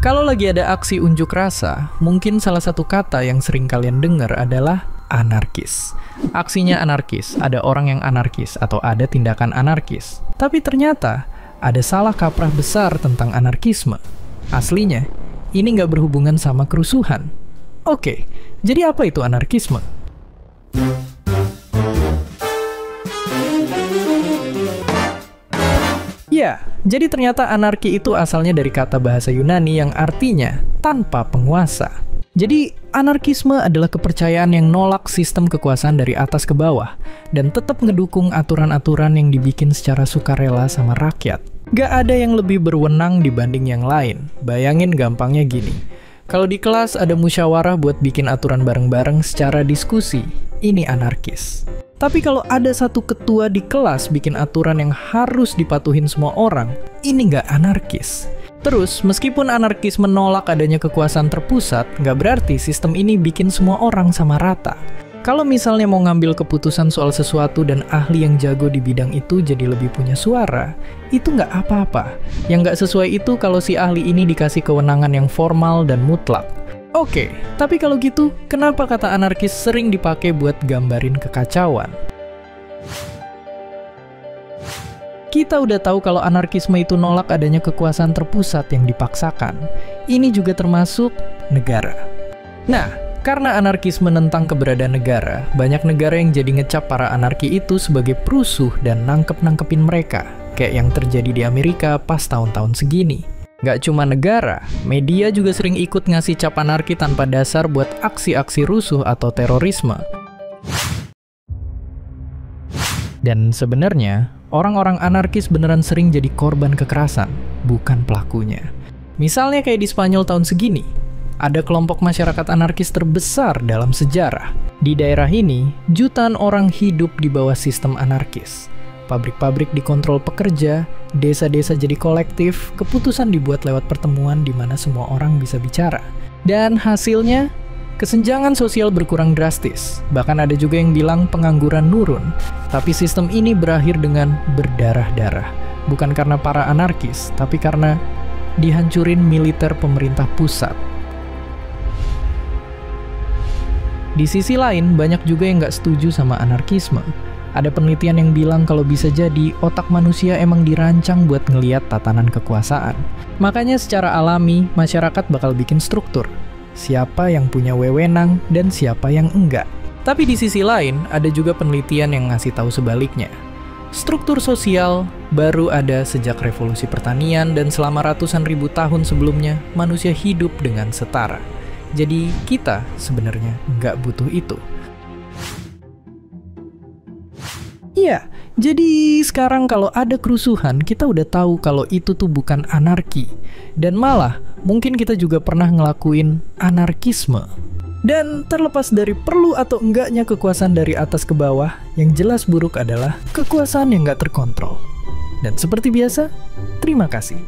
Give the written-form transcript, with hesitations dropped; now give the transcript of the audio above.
Kalau lagi ada aksi unjuk rasa, mungkin salah satu kata yang sering kalian dengar adalah anarkis. Aksinya anarkis, ada orang yang anarkis, atau ada tindakan anarkis. Tapi ternyata, ada salah kaprah besar tentang anarkisme. Aslinya, ini nggak berhubungan sama kerusuhan. Oke, jadi apa itu anarkisme? Ya, jadi ternyata anarki itu asalnya dari kata bahasa Yunani yang artinya tanpa penguasa. Jadi, anarkisme adalah kepercayaan yang nolak sistem kekuasaan dari atas ke bawah dan tetap ngedukung aturan-aturan yang dibikin secara sukarela sama rakyat. Gak ada yang lebih berwenang dibanding yang lain. Bayangin gampangnya gini. Kalau di kelas ada musyawarah buat bikin aturan bareng-bareng secara diskusi, ini anarkis. Tapi kalau ada satu ketua di kelas bikin aturan yang harus dipatuhin semua orang, ini nggak anarkis. Terus, meskipun anarkis menolak adanya kekuasaan terpusat, nggak berarti sistem ini bikin semua orang sama rata. Kalau misalnya mau ngambil keputusan soal sesuatu dan ahli yang jago di bidang itu jadi lebih punya suara, itu nggak apa-apa. Yang nggak sesuai itu kalau si ahli ini dikasih kewenangan yang formal dan mutlak. Oke, tapi kalau gitu, kenapa kata anarkis sering dipakai buat gambarin kekacauan? Kita udah tahu kalau anarkisme itu nolak adanya kekuasaan terpusat yang dipaksakan. Ini juga termasuk negara. Nah, karena anarkisme menentang keberadaan negara, banyak negara yang jadi ngecap para anarki itu sebagai perusuh dan nangkep-nangkepin mereka, kayak yang terjadi di Amerika pas tahun-tahun segini. Gak cuma negara, media juga sering ikut ngasih cap anarki tanpa dasar buat aksi-aksi rusuh atau terorisme. Dan sebenarnya, orang-orang anarkis beneran sering jadi korban kekerasan, bukan pelakunya. Misalnya kayak di Spanyol tahun segini, ada kelompok masyarakat anarkis terbesar dalam sejarah. Di daerah ini, jutaan orang hidup di bawah sistem anarkis. Pabrik-pabrik dikontrol pekerja, desa-desa jadi kolektif, keputusan dibuat lewat pertemuan di mana semua orang bisa bicara. Dan hasilnya, kesenjangan sosial berkurang drastis. Bahkan ada juga yang bilang pengangguran nurun. Tapi sistem ini berakhir dengan berdarah-darah. Bukan karena para anarkis, tapi karena dihancurin militer pemerintah pusat. Di sisi lain, banyak juga yang nggak setuju sama anarkisme. Ada penelitian yang bilang kalau bisa jadi otak manusia emang dirancang buat ngeliat tatanan kekuasaan. Makanya secara alami, masyarakat bakal bikin struktur. Siapa yang punya wewenang dan siapa yang enggak. Tapi di sisi lain, ada juga penelitian yang ngasih tahu sebaliknya. Struktur sosial baru ada sejak revolusi pertanian dan selama ratusan ribu tahun sebelumnya, manusia hidup dengan setara. Jadi kita sebenarnya nggak butuh itu. Iya, jadi sekarang kalau ada kerusuhan, kita udah tahu kalau itu tuh bukan anarki. Dan malah, mungkin kita juga pernah ngelakuin anarkisme. Dan terlepas dari perlu atau enggaknya kekuasaan dari atas ke bawah, yang jelas buruk adalah kekuasaan yang nggak terkontrol. Dan seperti biasa, terima kasih.